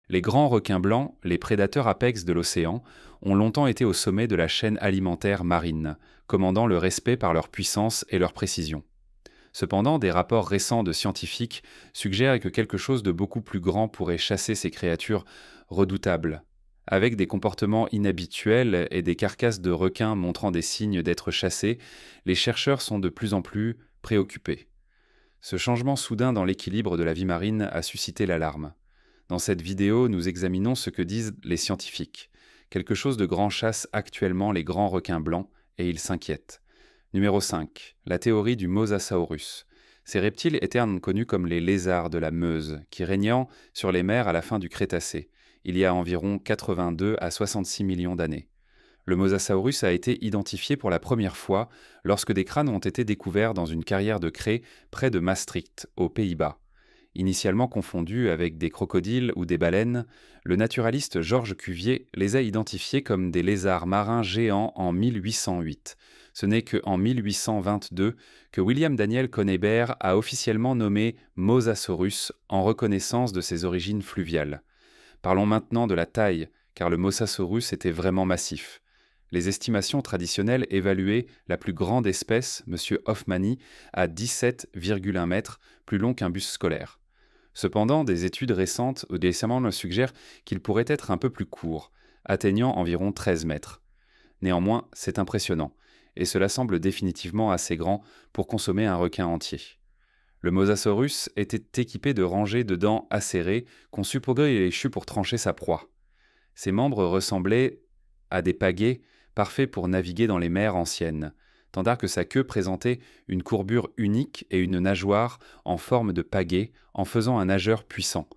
Les grands requins blancs, les prédateurs apex de l'océan, ont longtemps été au sommet de la chaîne alimentaire marine, commandant le respect par leur puissance et leur précision. Cependant, des rapports récents de scientifiques suggèrent que quelque chose de beaucoup plus grand pourrait chasser ces créatures redoutables. Avec des comportements inhabituels et des carcasses de requins montrant des signes d'être chassés, les chercheurs sont de plus en plus préoccupés. Ce changement soudain dans l'équilibre de la vie marine a suscité l'alarme. Dans cette vidéo, nous examinons ce que disent les scientifiques. Quelque chose de grand chasse actuellement les grands requins blancs et ils s'inquiètent. Numéro 5. La théorie du Mosasaurus. Ces reptiles étaient connus comme les lézards de la Meuse, qui régnant sur les mers à la fin du Crétacé, il y a environ 82 à 66 millions d'années. Le Mosasaurus a été identifié pour la première fois lorsque des crânes ont été découverts dans une carrière de craie près de Maastricht, aux Pays-Bas. Initialement confondus avec des crocodiles ou des baleines, le naturaliste Georges Cuvier les a identifiés comme des lézards marins géants en 1808. Ce n'est qu'en 1822 que William Daniel Conébert a officiellement nommé Mosasaurus en reconnaissance de ses origines fluviales. Parlons maintenant de la taille, car le Mosasaurus était vraiment massif. Les estimations traditionnelles évaluaient la plus grande espèce, M. Hoffmanni, à 17,1 mètres, plus long qu'un bus scolaire. Cependant, des études récentes le suggèrent qu'il pourrait être un peu plus court, atteignant environ 13 mètres. Néanmoins, c'est impressionnant, et cela semble définitivement assez grand pour consommer un requin entier. Le Mosasaurus était équipé de rangées de dents acérées, conçues pour griller les échus pour trancher sa proie. Ses membres ressemblaient à des pagaies, parfaits pour naviguer dans les mers anciennes, tandis que sa queue présentait une courbure unique et une nageoire en forme de pagaie, en faisant un nageur puissant.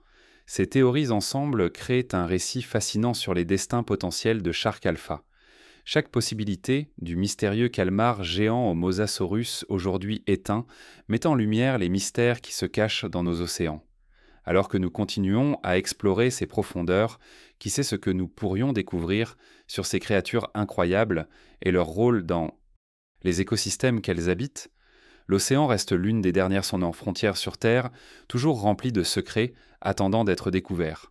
Ces théories ensemble créent un récit fascinant sur les destins potentiels de Shark Alpha. Chaque possibilité, du mystérieux calmar géant au Mosasaurus aujourd'hui éteint, met en lumière les mystères qui se cachent dans nos océans. Alors que nous continuons à explorer ces profondeurs, qui sait ce que nous pourrions découvrir sur ces créatures incroyables et leur rôle dans les écosystèmes qu'elles habitent? L'océan reste l'une des dernières frontières sur Terre, toujours remplie de secrets attendant d'être découverts.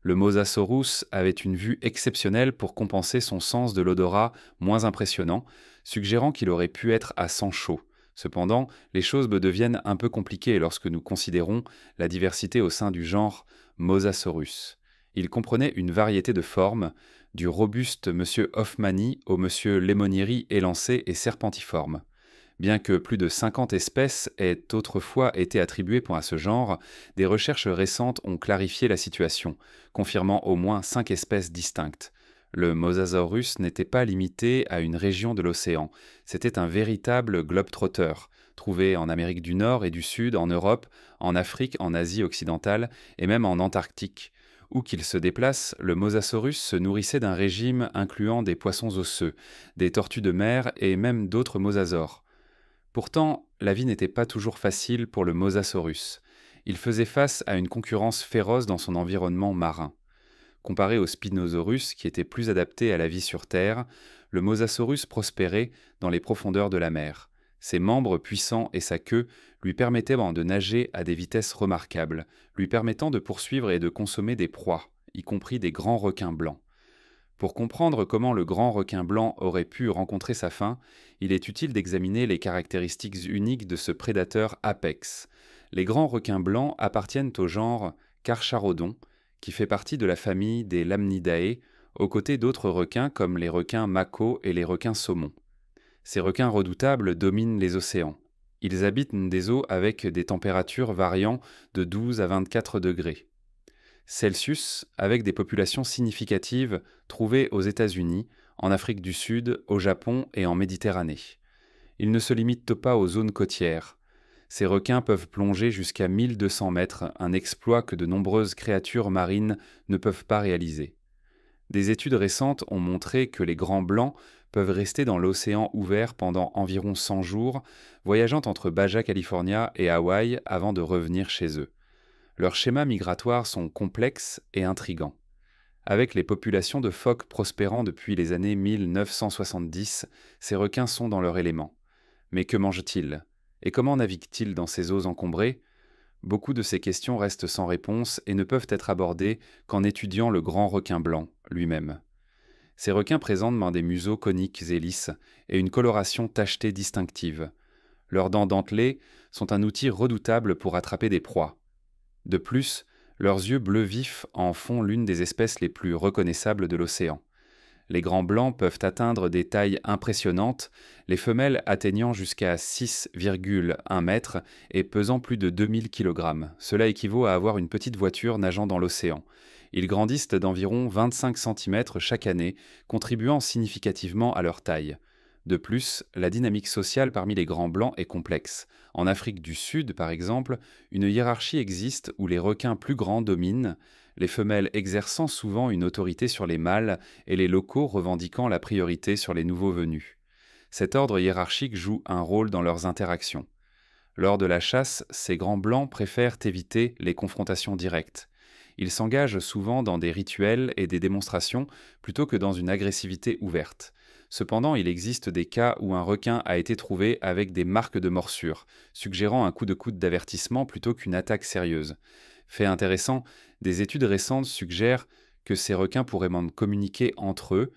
Le Mosasaurus avait une vue exceptionnelle pour compenser son sens de l'odorat moins impressionnant, suggérant qu'il aurait pu être à sang chaud. Cependant, les choses deviennent un peu compliquées lorsque nous considérons la diversité au sein du genre Mosasaurus. Il comprenait une variété de formes, du robuste M. Hoffmanni au M. Lemonieri élancé et serpentiforme. Bien que plus de 50 espèces aient autrefois été attribuées à ce genre, des recherches récentes ont clarifié la situation, confirmant au moins 5 espèces distinctes. Le Mosasaurus n'était pas limité à une région de l'océan, c'était un véritable globe-trotter, trouvé en Amérique du Nord et du Sud, en Europe, en Afrique, en Asie occidentale et même en Antarctique. Où qu'il se déplace, le Mosasaurus se nourrissait d'un régime incluant des poissons osseux, des tortues de mer et même d'autres mosasaures. Pourtant, la vie n'était pas toujours facile pour le Mosasaurus. Il faisait face à une concurrence féroce dans son environnement marin. Comparé au Spinosaurus, qui était plus adapté à la vie sur Terre, le Mosasaurus prospérait dans les profondeurs de la mer. Ses membres puissants et sa queue lui permettaient de nager à des vitesses remarquables, lui permettant de poursuivre et de consommer des proies, y compris des grands requins blancs. Pour comprendre comment le grand requin blanc aurait pu rencontrer sa fin, il est utile d'examiner les caractéristiques uniques de ce prédateur apex. Les grands requins blancs appartiennent au genre Carcharodon, qui fait partie de la famille des Lamnidae, aux côtés d'autres requins comme les requins mako et les requins saumons. Ces requins redoutables dominent les océans. Ils habitent des eaux avec des températures variant de 12 à 24 degrés Celsius, avec des populations significatives trouvées aux États-Unis, en Afrique du Sud, au Japon et en Méditerranée. Ils ne se limitent pas aux zones côtières. Ces requins peuvent plonger jusqu'à 1200 mètres, un exploit que de nombreuses créatures marines ne peuvent pas réaliser. Des études récentes ont montré que les grands blancs peuvent rester dans l'océan ouvert pendant environ 100 jours, voyageant entre Baja California et Hawaï avant de revenir chez eux. Leurs schémas migratoires sont complexes et intrigants. Avec les populations de phoques prospérant depuis les années 1970, ces requins sont dans leur élément. Mais que mangent-ils? Et comment naviguent-ils dans ces eaux encombrées? Beaucoup de ces questions restent sans réponse et ne peuvent être abordées qu'en étudiant le grand requin blanc lui-même. Ces requins présentent des museaux coniques et lisses et une coloration tachetée distinctive. Leurs dents dentelées sont un outil redoutable pour attraper des proies. De plus, leurs yeux bleus vifs en font l'une des espèces les plus reconnaissables de l'océan. Les grands blancs peuvent atteindre des tailles impressionnantes, les femelles atteignant jusqu'à 6,1 mètres et pesant plus de 2000 kg. Cela équivaut à avoir une petite voiture nageant dans l'océan. Ils grandissent d'environ 25 cm chaque année, contribuant significativement à leur taille. De plus, la dynamique sociale parmi les grands blancs est complexe. En Afrique du Sud, par exemple, une hiérarchie existe où les requins plus grands dominent, les femelles exerçant souvent une autorité sur les mâles et les locaux revendiquant la priorité sur les nouveaux venus. Cet ordre hiérarchique joue un rôle dans leurs interactions. Lors de la chasse, ces grands blancs préfèrent éviter les confrontations directes. Ils s'engagent souvent dans des rituels et des démonstrations plutôt que dans une agressivité ouverte. Cependant, il existe des cas où un requin a été trouvé avec des marques de morsure, suggérant un coup de coude d'avertissement plutôt qu'une attaque sérieuse. Fait intéressant, des études récentes suggèrent que ces requins pourraient communiquer entre eux,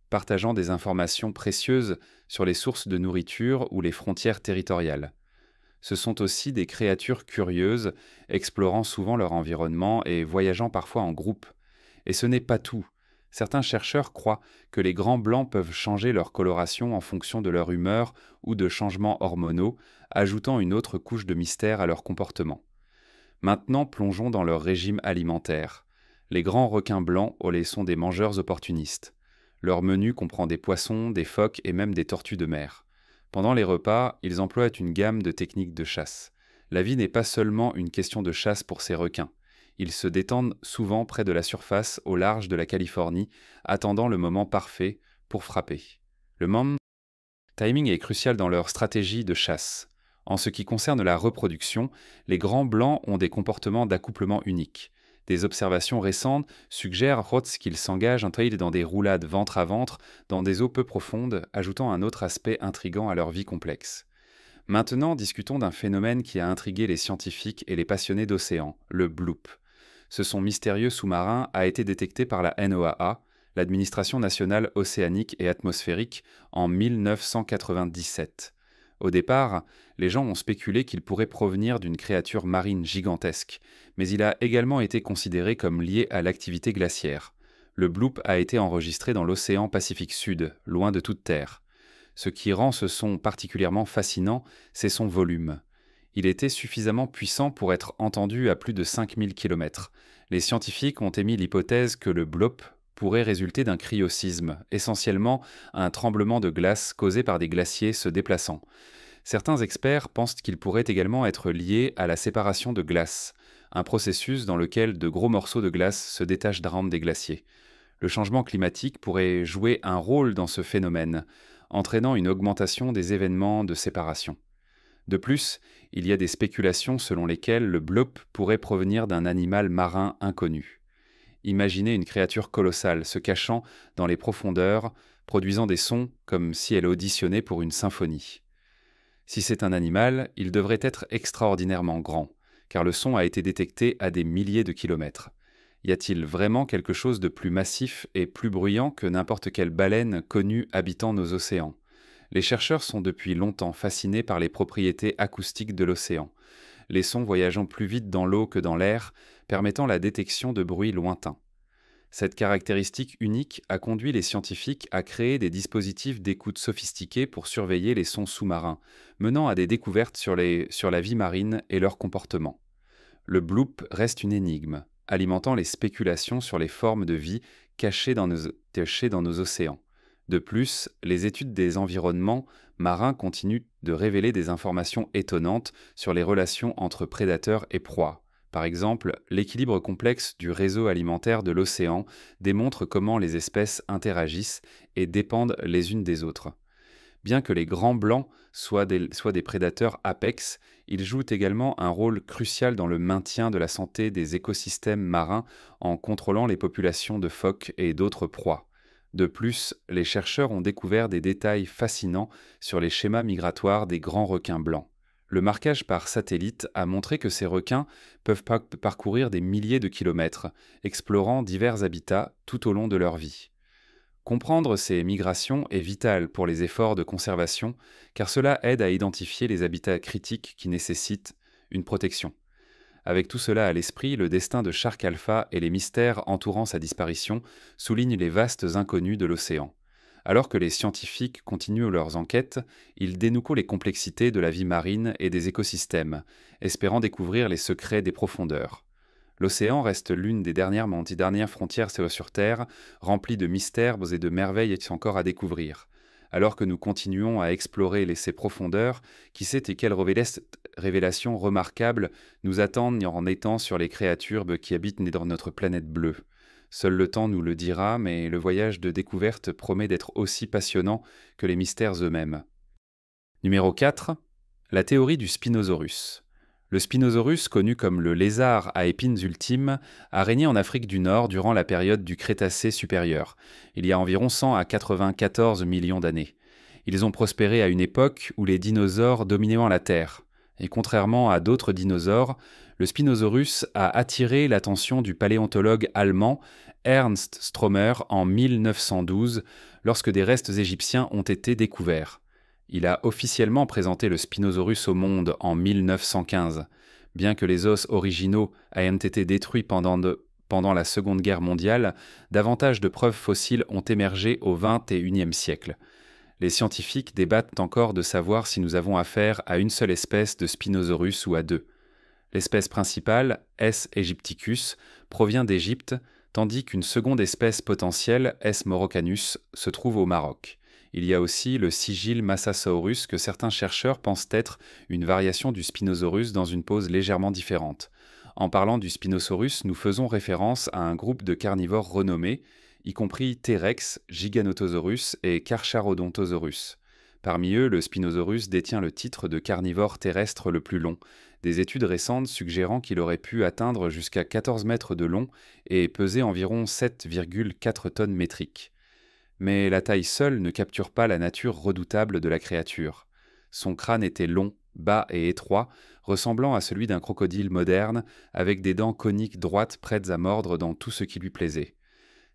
partageant des informations précieuses sur les sources de nourriture ou les frontières territoriales. Ce sont aussi des créatures curieuses, explorant souvent leur environnement et voyageant parfois en groupe. Et ce n'est pas tout. Certains chercheurs croient que les grands blancs peuvent changer leur coloration en fonction de leur humeur ou de changements hormonaux, ajoutant une autre couche de mystère à leur comportement. Maintenant, plongeons dans leur régime alimentaire. Les grands requins blancs sont des mangeurs opportunistes. Leur menu comprend des poissons, des phoques et même des tortues de mer. Pendant les repas, ils emploient une gamme de techniques de chasse. La vie n'est pas seulement une question de chasse pour ces requins. Ils se détendent souvent près de la surface au large de la Californie, attendant le moment parfait pour frapper. Le timing est crucial dans leur stratégie de chasse. En ce qui concerne la reproduction, les grands blancs ont des comportements d'accouplement uniques. Des observations récentes suggèrent qu'ils s'engagent dans des roulades ventre à ventre dans des eaux peu profondes, ajoutant un autre aspect intrigant à leur vie complexe. Maintenant, discutons d'un phénomène qui a intrigué les scientifiques et les passionnés d'océan, le bloop. Ce son mystérieux sous-marin a été détecté par la NOAA, l'Administration nationale océanique et atmosphérique, en 1997. Au départ, les gens ont spéculé qu'il pourrait provenir d'une créature marine gigantesque, mais il a également été considéré comme lié à l'activité glaciaire. Le bloop a été enregistré dans l'océan Pacifique Sud, loin de toute terre. Ce qui rend ce son particulièrement fascinant, c'est son volume. Il était suffisamment puissant pour être entendu à plus de 5000 km. Les scientifiques ont émis l'hypothèse que le bloop pourrait résulter d'un cryosisme, essentiellement un tremblement de glace causé par des glaciers se déplaçant. Certains experts pensent qu'il pourrait également être lié à la séparation de glace, un processus dans lequel de gros morceaux de glace se détachent des glaciers. Le changement climatique pourrait jouer un rôle dans ce phénomène, entraînant une augmentation des événements de séparation. De plus, il y a des spéculations selon lesquelles le bloop pourrait provenir d'un animal marin inconnu. Imaginez une créature colossale se cachant dans les profondeurs, produisant des sons comme si elle auditionnait pour une symphonie. Si c'est un animal, il devrait être extraordinairement grand, car le son a été détecté à des milliers de kilomètres. Y a-t-il vraiment quelque chose de plus massif et plus bruyant que n'importe quelle baleine connue habitant nos océans ? Les chercheurs sont depuis longtemps fascinés par les propriétés acoustiques de l'océan, les sons voyageant plus vite dans l'eau que dans l'air, permettant la détection de bruits lointains. Cette caractéristique unique a conduit les scientifiques à créer des dispositifs d'écoute sophistiqués pour surveiller les sons sous-marins, menant à des découvertes sur la vie marine et leur comportement. Le bloop reste une énigme, alimentant les spéculations sur les formes de vie cachées dans nos océans. De plus, les études des environnements marins continuent de révéler des informations étonnantes sur les relations entre prédateurs et proies. Par exemple, l'équilibre complexe du réseau alimentaire de l'océan démontre comment les espèces interagissent et dépendent les unes des autres. Bien que les grands blancs soient des prédateurs apex, ils jouent également un rôle crucial dans le maintien de la santé des écosystèmes marins en contrôlant les populations de phoques et d'autres proies. De plus, les chercheurs ont découvert des détails fascinants sur les schémas migratoires des grands requins blancs. Le marquage par satellite a montré que ces requins peuvent parcourir des milliers de kilomètres, explorant divers habitats tout au long de leur vie. Comprendre ces migrations est vital pour les efforts de conservation, car cela aide à identifier les habitats critiques qui nécessitent une protection. Avec tout cela à l'esprit, le destin de Shark Alpha et les mystères entourant sa disparition soulignent les vastes inconnus de l'océan. Alors que les scientifiques continuent leurs enquêtes, ils dénouent les complexités de la vie marine et des écosystèmes, espérant découvrir les secrets des profondeurs. L'océan reste l'une des dernières frontières sur Terre, remplie de mystères et de merveilles encore à découvrir. Alors que nous continuons à explorer ces profondeurs, qui sait et quelles révélations remarquables nous attendent en étant sur les créatures qui habitent dans notre planète bleue. Seul le temps nous le dira, mais le voyage de découverte promet d'être aussi passionnant que les mystères eux-mêmes. Numéro 4. La théorie du Spinosaurus. Le Spinosaurus, connu comme le lézard à épines ultimes, a régné en Afrique du Nord durant la période du Crétacé supérieur, il y a environ 100 à 94 millions d'années. Ils ont prospéré à une époque où les dinosaures dominaient la Terre. Et contrairement à d'autres dinosaures, le Spinosaurus a attiré l'attention du paléontologue allemand Ernst Stromer en 1912 lorsque des restes égyptiens ont été découverts. Il a officiellement présenté le Spinosaurus au monde en 1915. Bien que les os originaux aient été détruits pendant la Seconde Guerre mondiale, davantage de preuves fossiles ont émergé au XXIe siècle. Les scientifiques débattent encore de savoir si nous avons affaire à une seule espèce de Spinosaurus ou à deux. L'espèce principale, S. aegypticus, provient d'Égypte, tandis qu'une seconde espèce potentielle, S. morocanus, se trouve au Maroc. Il y a aussi le Sigil massasaurus que certains chercheurs pensent être une variation du Spinosaurus dans une pose légèrement différente. En parlant du Spinosaurus, nous faisons référence à un groupe de carnivores renommés, y compris T-Rex, Giganotosaurus et Carcharodontosaurus. Parmi eux, le Spinosaurus détient le titre de carnivore terrestre le plus long, des études récentes suggérant qu'il aurait pu atteindre jusqu'à 14 mètres de long et peser environ 7,4 tonnes métriques. Mais la taille seule ne capture pas la nature redoutable de la créature. Son crâne était long, bas et étroit, ressemblant à celui d'un crocodile moderne, avec des dents coniques droites prêtes à mordre dans tout ce qui lui plaisait.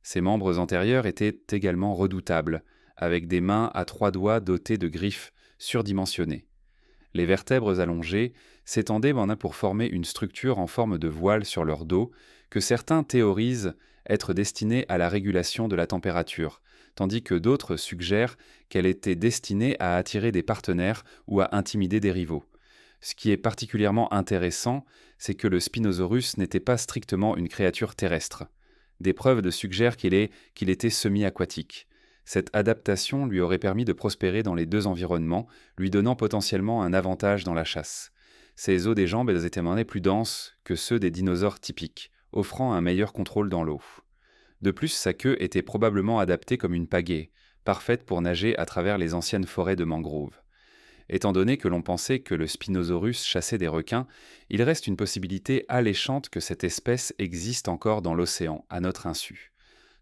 Ses membres antérieurs étaient également redoutables, avec des mains à 3 doigts dotées de griffes surdimensionnées. Les vertèbres allongées s'étendaient pour former une structure en forme de voile sur leur dos, que certains théorisent être destinée à la régulation de la température, tandis que d'autres suggèrent qu'elle était destinée à attirer des partenaires ou à intimider des rivaux. Ce qui est particulièrement intéressant, c'est que le Spinosaurus n'était pas strictement une créature terrestre. Des preuves suggèrent qu'il était semi-aquatique. Cette adaptation lui aurait permis de prospérer dans les deux environnements, lui donnant potentiellement un avantage dans la chasse. Ses os des jambes étaient plus denses que ceux des dinosaures typiques, offrant un meilleur contrôle dans l'eau. De plus, sa queue était probablement adaptée comme une pagaie, parfaite pour nager à travers les anciennes forêts de mangroves. Étant donné que l'on pensait que le Spinosaurus chassait des requins, il reste une possibilité alléchante que cette espèce existe encore dans l'océan, à notre insu.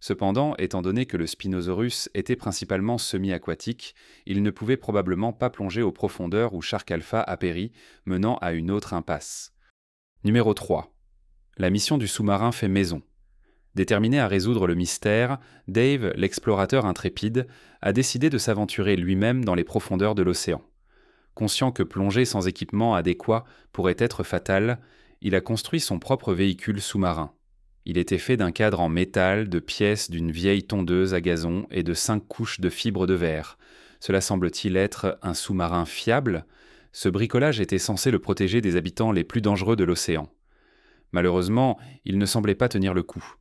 Cependant, étant donné que le Spinosaurus était principalement semi-aquatique, il ne pouvait probablement pas plonger aux profondeurs où Shark Alpha a péri, menant à une autre impasse. Numéro 3. La mission du sous-marin fait maison. Déterminé à résoudre le mystère, Dave, l'explorateur intrépide, a décidé de s'aventurer lui-même dans les profondeurs de l'océan. Conscient que plonger sans équipement adéquat pourrait être fatal, il a construit son propre véhicule sous-marin. Il était fait d'un cadre en métal, de pièces d'une vieille tondeuse à gazon et de 5 couches de fibres de verre. Cela semble-t-il être un sous-marin fiable ? Ce bricolage était censé le protéger des habitants les plus dangereux de l'océan. Malheureusement, il ne semblait pas tenir le coup.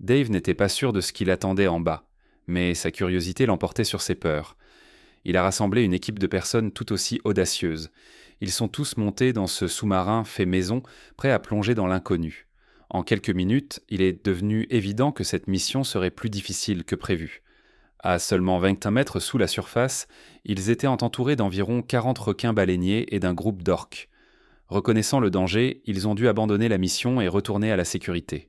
Dave n'était pas sûr de ce qu'il attendait en bas, mais sa curiosité l'emportait sur ses peurs. Il a rassemblé une équipe de personnes tout aussi audacieuses. Ils sont tous montés dans ce sous-marin fait maison, prêts à plonger dans l'inconnu. En quelques minutes, il est devenu évident que cette mission serait plus difficile que prévu. À seulement 21 mètres sous la surface, ils étaient entourés d'environ 40 requins baleiniers et d'un groupe d'orques. Reconnaissant le danger, ils ont dû abandonner la mission et retourner à la sécurité.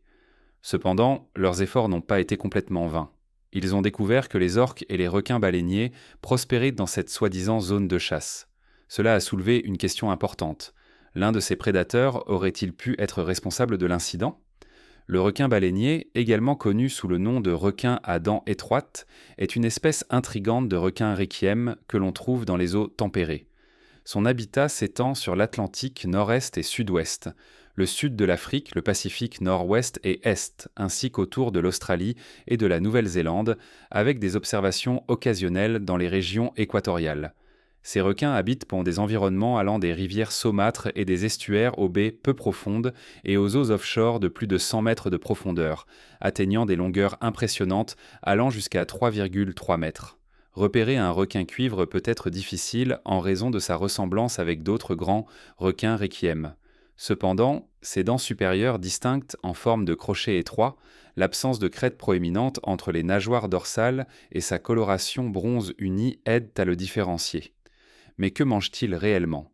Cependant, leurs efforts n'ont pas été complètement vains. Ils ont découvert que les orques et les requins baleiniers prospéraient dans cette soi-disant zone de chasse. Cela a soulevé une question importante. L'un de ces prédateurs aurait-il pu être responsable de l'incident? Le requin baleinier, également connu sous le nom de requin à dents étroites, est une espèce intrigante de requin requiem que l'on trouve dans les eaux tempérées. Son habitat s'étend sur l'Atlantique nord-est et sud-ouest, le sud de l'Afrique, le Pacifique nord-ouest et est, ainsi qu'autour de l'Australie et de la Nouvelle-Zélande, avec des observations occasionnelles dans les régions équatoriales. Ces requins habitent dans des environnements allant des rivières saumâtres et des estuaires aux baies peu profondes et aux eaux offshore de plus de 100 mètres de profondeur, atteignant des longueurs impressionnantes allant jusqu'à 3,3 mètres. Repérer un requin cuivre peut être difficile en raison de sa ressemblance avec d'autres grands requins requiem. Cependant, ses dents supérieures distinctes en forme de crochet étroit, l'absence de crête proéminente entre les nageoires dorsales et sa coloration bronze unie aident à le différencier. Mais que mangent-ils réellement?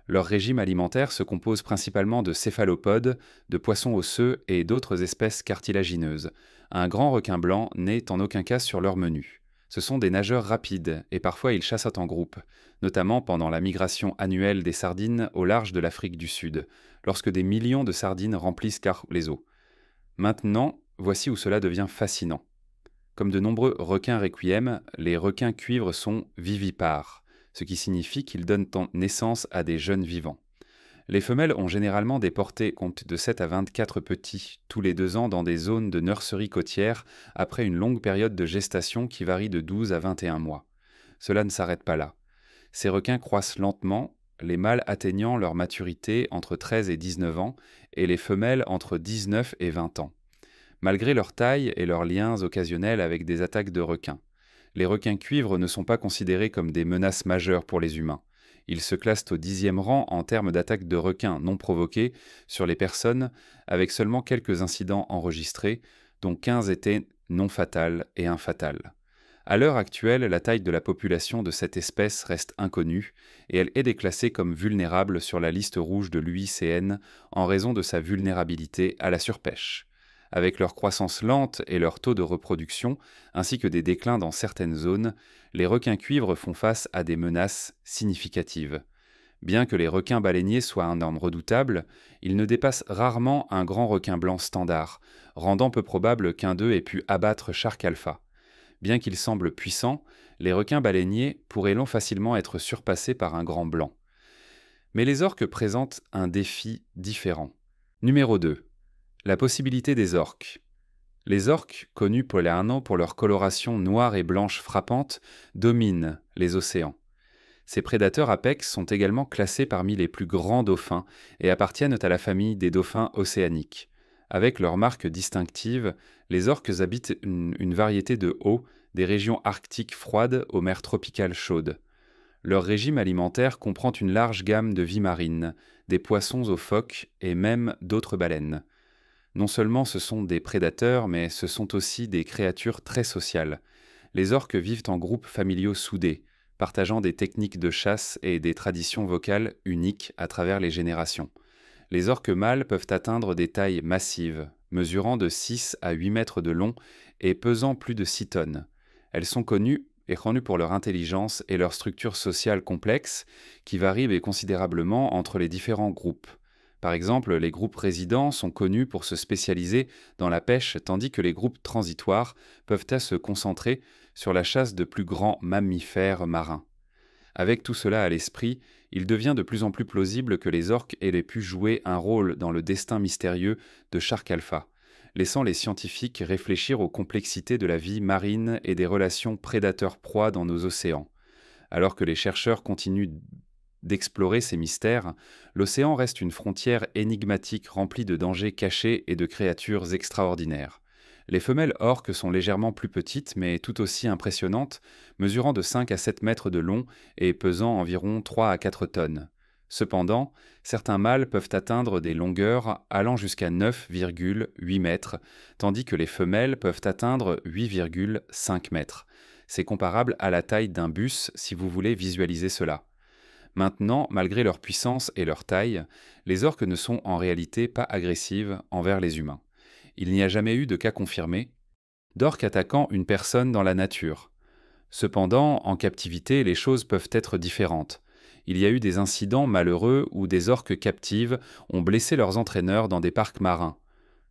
Leur régime alimentaire se compose principalement de céphalopodes, de poissons osseux et d'autres espèces cartilagineuses. Un grand requin blanc n'est en aucun cas sur leur menu. Ce sont des nageurs rapides et parfois ils chassent en groupe, notamment pendant la migration annuelle des sardines au large de l'Afrique du Sud, lorsque des millions de sardines remplissent les eaux. Maintenant, voici où cela devient fascinant. Comme de nombreux requins requiem, les requins cuivres sont vivipares, ce qui signifie qu'ils donnent naissance à des jeunes vivants. Les femelles ont généralement des portées comptent de 7 à 24 petits tous les 2 ans dans des zones de nurserie côtière après une longue période de gestation qui varie de 12 à 21 mois. Cela ne s'arrête pas là. Ces requins croissent lentement, les mâles atteignant leur maturité entre 13 et 19 ans et les femelles entre 19 et 20 ans. Malgré leur taille et leurs liens occasionnels avec des attaques de requins, les requins cuivres ne sont pas considérés comme des menaces majeures pour les humains. Ils se classent au 10e rang en termes d'attaques de requins non provoquées sur les personnes, avec seulement quelques incidents enregistrés, dont 15 étaient non fatals et infatals. À l'heure actuelle, la taille de la population de cette espèce reste inconnue et elle est déclassée comme vulnérable sur la liste rouge de l'UICN en raison de sa vulnérabilité à la surpêche. Avec leur croissance lente et leur taux de reproduction, ainsi que des déclins dans certaines zones, les requins cuivres font face à des menaces significatives. Bien que les requins baleiniers soient un homme redoutable, ils ne dépassent rarement un grand requin blanc standard, rendant peu probable qu'un d'eux ait pu abattre Shark Alpha. Bien qu'ils semblent puissants, les requins baleiniers pourraient facilement être surpassés par un grand blanc. Mais les orques présentent un défi différent. Numéro 2. La possibilité des orques. Les orques, connus pour leur coloration noire et blanche frappante, dominent les océans. Ces prédateurs apex sont également classés parmi les plus grands dauphins et appartiennent à la famille des dauphins océaniques. Avec leurs marques distinctives, les orques habitent une variété de eaux, des régions arctiques froides aux mers tropicales chaudes. Leur régime alimentaire comprend une large gamme de vies marines, des poissons aux phoques et même d'autres baleines. Non seulement ce sont des prédateurs, mais ce sont aussi des créatures très sociales. Les orques vivent en groupes familiaux soudés, partageant des techniques de chasse et des traditions vocales uniques à travers les générations. Les orques mâles peuvent atteindre des tailles massives, mesurant de 6 à 8 mètres de long et pesant plus de 6 tonnes. Elles sont connues pour leur intelligence et leur structure sociale complexe, qui varient considérablement entre les différents groupes. Par exemple, les groupes résidents sont connus pour se spécialiser dans la pêche, tandis que les groupes transitoires peuvent se concentrer sur la chasse de plus grands mammifères marins. Avec tout cela à l'esprit, il devient de plus en plus plausible que les orques aient pu jouer un rôle dans le destin mystérieux de Shark Alpha, laissant les scientifiques réfléchir aux complexités de la vie marine et des relations prédateur-proie dans nos océans. Alors que les chercheurs continuent d'explorer ces mystères, l'océan reste une frontière énigmatique remplie de dangers cachés et de créatures extraordinaires. Les femelles orques sont légèrement plus petites mais tout aussi impressionnantes, mesurant de 5 à 7 mètres de long et pesant environ 3 à 4 tonnes. Cependant, certains mâles peuvent atteindre des longueurs allant jusqu'à 9,8 mètres, tandis que les femelles peuvent atteindre 8,5 mètres. C'est comparable à la taille d'un bus si vous voulez visualiser cela. Maintenant, malgré leur puissance et leur taille, les orques ne sont en réalité pas agressives envers les humains. Il n'y a jamais eu de cas confirmé d'orques attaquant une personne dans la nature. Cependant, en captivité, les choses peuvent être différentes. Il y a eu des incidents malheureux où des orques captives ont blessé leurs entraîneurs dans des parcs marins.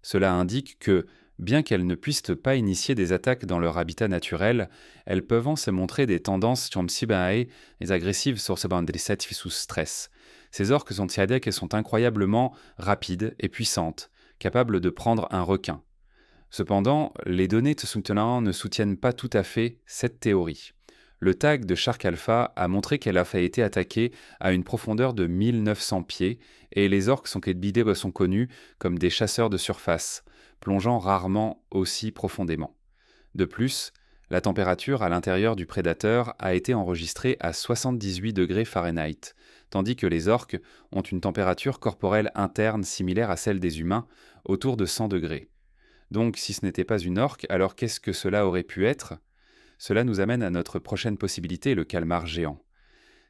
Cela indique que, bien qu'elles ne puissent pas initier des attaques dans leur habitat naturel, elles peuvent se montrer des tendances agressives sur sous stress. Ces orques sont incroyablement rapides et puissantes, capables de prendre un requin. Cependant, les données ne soutiennent pas tout à fait cette théorie. Le tag de Shark Alpha a montré qu'elle a été attaquée à une profondeur de 1900 pieds et les orques sont connus comme des chasseurs de surface, plongeant rarement aussi profondément. De plus, la température à l'intérieur du prédateur a été enregistrée à 78 degrés Fahrenheit, tandis que les orques ont une température corporelle interne similaire à celle des humains, autour de 100 degrés. Donc, si ce n'était pas une orque, alors qu'est-ce que cela aurait pu être ? Cela nous amène à notre prochaine possibilité, le calmar géant.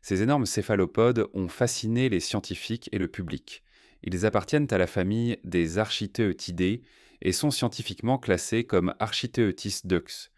Ces énormes céphalopodes ont fasciné les scientifiques et le public. Ils appartiennent à la famille des Architeuthidés et sont scientifiquement classés comme Architeuthis dux.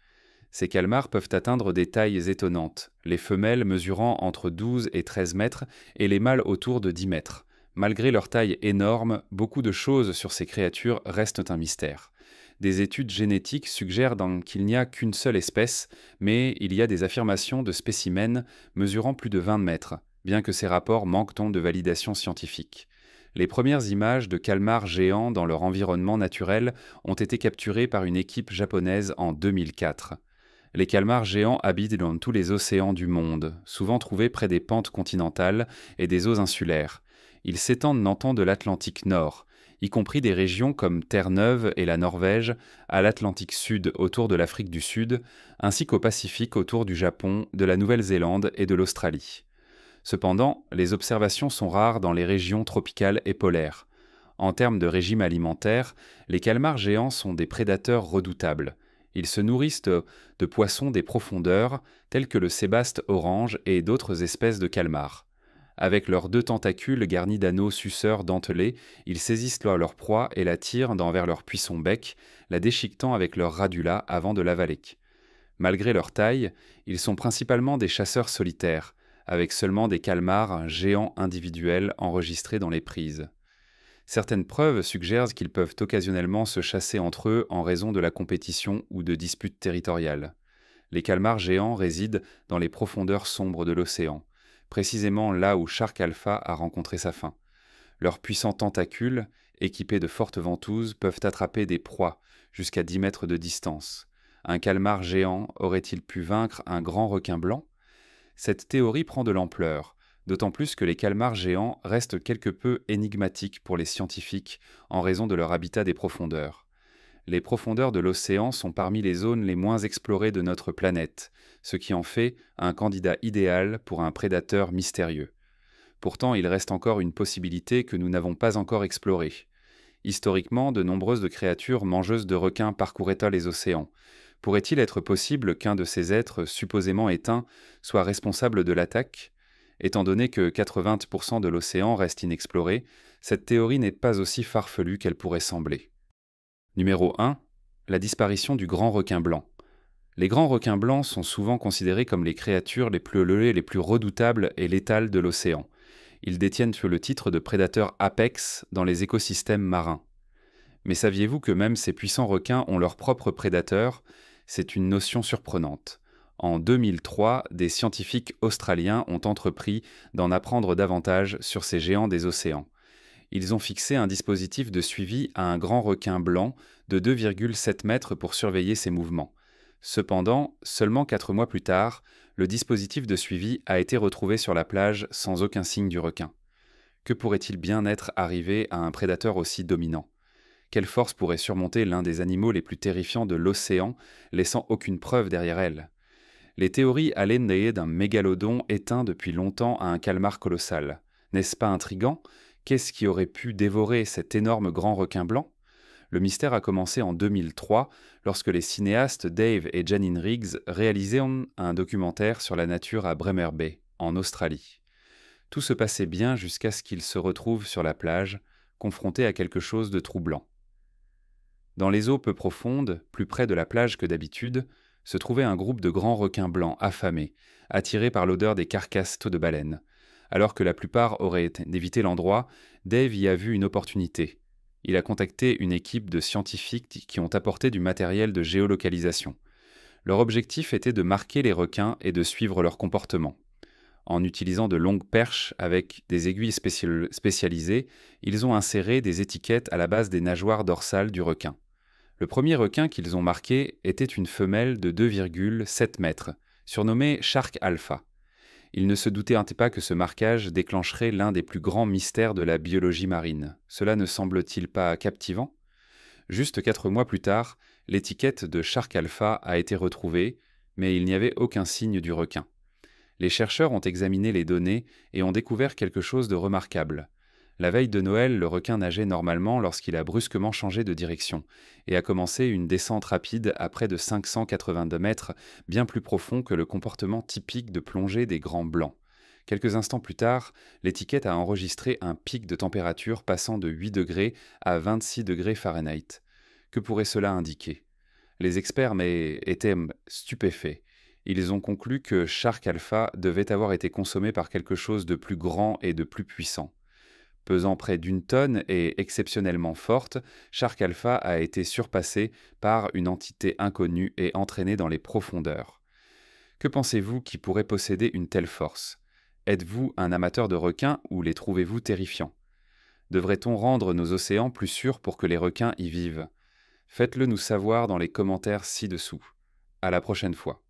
Ces calmars peuvent atteindre des tailles étonnantes, les femelles mesurant entre 12 et 13 mètres et les mâles autour de 10 mètres. Malgré leur taille énorme, beaucoup de choses sur ces créatures restent un mystère. Des études génétiques suggèrent qu'il n'y a qu'une seule espèce, mais il y a des affirmations de spécimens mesurant plus de 20 mètres, bien que ces rapports manquent de validation scientifique. Les premières images de calmars géants dans leur environnement naturel ont été capturées par une équipe japonaise en 2004. Les calmars géants habitent dans tous les océans du monde, souvent trouvés près des pentes continentales et des eaux insulaires. Ils s'étendent de l'Atlantique Nord, y compris des régions comme Terre-Neuve et la Norvège, à l'Atlantique Sud autour de l'Afrique du Sud, ainsi qu'au Pacifique autour du Japon, de la Nouvelle-Zélande et de l'Australie. Cependant, les observations sont rares dans les régions tropicales et polaires. En termes de régime alimentaire, les calmars géants sont des prédateurs redoutables. Ils se nourrissent de poissons des profondeurs, tels que le sébaste orange et d'autres espèces de calmars. Avec leurs 2 tentacules garnis d'anneaux suceurs dentelés, ils saisissent leur proie et la tirent vers leur puissant bec, la déchiquetant avec leur radula avant de l'avaler. Malgré leur taille, ils sont principalement des chasseurs solitaires, avec seulement des calmars géants individuels enregistrés dans les prises. Certaines preuves suggèrent qu'ils peuvent occasionnellement se chasser entre eux en raison de la compétition ou de disputes territoriales. Les calmars géants résident dans les profondeurs sombres de l'océan, précisément là où Shark Alpha a rencontré sa fin. Leurs puissants tentacules, équipés de fortes ventouses, peuvent attraper des proies jusqu'à 10 mètres de distance. Un calmar géant aurait-il pu vaincre un grand requin blanc ? Cette théorie prend de l'ampleur, d'autant plus que les calmars géants restent quelque peu énigmatiques pour les scientifiques en raison de leur habitat des profondeurs. Les profondeurs de l'océan sont parmi les zones les moins explorées de notre planète, ce qui en fait un candidat idéal pour un prédateur mystérieux. Pourtant, il reste encore une possibilité que nous n'avons pas encore explorée. Historiquement, de nombreuses créatures mangeuses de requins parcouraient les océans. Pourrait-il être possible qu'un de ces êtres supposément éteints soit responsable de l'attaque ? Étant donné que 80% de l'océan reste inexploré, cette théorie n'est pas aussi farfelue qu'elle pourrait sembler. Numéro 1. La disparition du grand requin blanc. Les grands requins blancs sont souvent considérés comme les créatures les plus redoutables et létales de l'océan. Ils détiennent le titre de prédateurs apex dans les écosystèmes marins. Mais saviez-vous que même ces puissants requins ont leurs propres prédateurs ? C'est une notion surprenante. En 2003, des scientifiques australiens ont entrepris d'en apprendre davantage sur ces géants des océans. Ils ont fixé un dispositif de suivi à un grand requin blanc de 2,7 mètres pour surveiller ses mouvements. Cependant, seulement 4 mois plus tard, le dispositif de suivi a été retrouvé sur la plage sans aucun signe du requin. Que pourrait-il bien être arrivé à un prédateur aussi dominant ? Quelle force pourrait surmonter l'un des animaux les plus terrifiants de l'océan, laissant aucune preuve derrière elle ? Les théories allaient d'un mégalodon éteint depuis longtemps à un calmar colossal. N'est-ce pas intriguant ? Qu'est-ce qui aurait pu dévorer cet énorme grand requin blanc ? Le mystère a commencé en 2003, lorsque les cinéastes Dave et Janine Riggs réalisaient un documentaire sur la nature à Bremer Bay, en Australie. Tout se passait bien jusqu'à ce qu'ils se retrouvent sur la plage, confrontés à quelque chose de troublant. Dans les eaux peu profondes, plus près de la plage que d'habitude, se trouvait un groupe de grands requins blancs affamés, attirés par l'odeur des carcasses de baleines. Alors que la plupart auraient évité l'endroit, Dave y a vu une opportunité. Il a contacté une équipe de scientifiques qui ont apporté du matériel de géolocalisation. Leur objectif était de marquer les requins et de suivre leur comportement. En utilisant de longues perches avec des aiguilles spécialisées, ils ont inséré des étiquettes à la base des nageoires dorsales du requin. Le premier requin qu'ils ont marqué était une femelle de 2,7 mètres, surnommée Shark Alpha. Ils ne se doutaient pas que ce marquage déclencherait l'un des plus grands mystères de la biologie marine. Cela ne semble-t-il pas captivant ? Juste 4 mois plus tard, l'étiquette de Shark Alpha a été retrouvée, mais il n'y avait aucun signe du requin. Les chercheurs ont examiné les données et ont découvert quelque chose de remarquable. La veille de Noël, le requin nageait normalement lorsqu'il a brusquement changé de direction et a commencé une descente rapide à près de 582 mètres, bien plus profond que le comportement typique de plongée des grands blancs. Quelques instants plus tard, l'étiquette a enregistré un pic de température passant de 8 degrés à 26 degrés Fahrenheit. Que pourrait cela indiquer ? Les experts étaient stupéfaits. Ils ont conclu que Shark Alpha devait avoir été consommé par quelque chose de plus grand et de plus puissant. Pesant près d'1 tonne et exceptionnellement forte, Shark Alpha a été surpassé par une entité inconnue et entraîné dans les profondeurs. Que pensez-vous qui pourrait posséder une telle force ? Êtes-vous un amateur de requins ou les trouvez-vous terrifiants ? Devrait-on rendre nos océans plus sûrs pour que les requins y vivent ? Faites-le nous savoir dans les commentaires ci-dessous. À la prochaine fois.